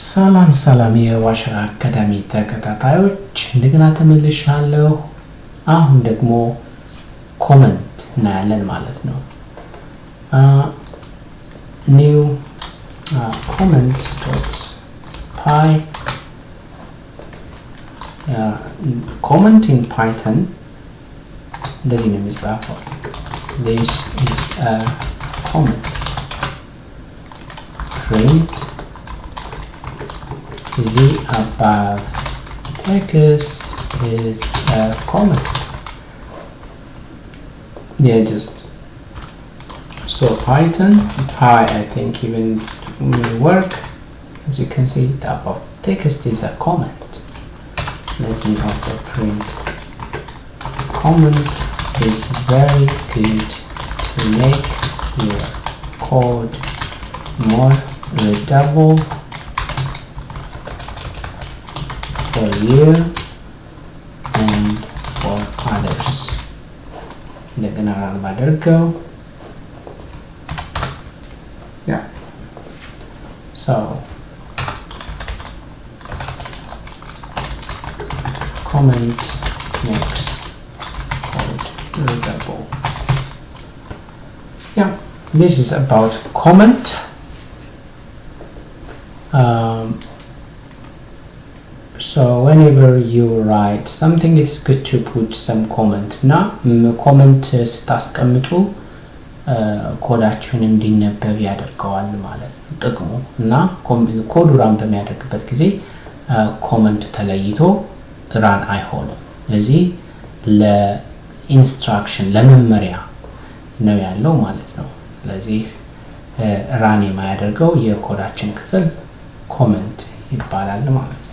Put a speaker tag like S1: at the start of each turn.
S1: ሰላም ሰላም የዋሽራ አካዳሚ ተከታታዮች እንደገና ተመልሻለሁ። አሁን ደግሞ ኮመንት እናያለን ማለት ነው። new comment.py comment in Python እንደዚህ ነው የሚጻፈው. This is a comment. Print the above text is a comment. Yeah, just so Python Py I think even will work. As you can see, the above text is a comment. Let me also print. Comment is very good to make your code more readable for you and for others. Let's run go. Yeah. So comment makes code readable. Yeah, this is about comment. So whenever you write something, it's good to put some comment. Now comment ስታስቀምጡ ኮዳችሁን እንዲነበብ ያደርጋል ማለት ነው ጥቅሙ እና ኮዱ ራን በሚያደርግበት ጊዜ ኮመንት ተለይቶ ራን አይሆንም። ስለዚህ ለኢንስትራክሽን ለመመሪያ ነው ያለው ማለት ነው። ስለዚህ ራን የማያደርገው የኮዳችን ክፍል ኮመንት ይባላል ማለት ነው።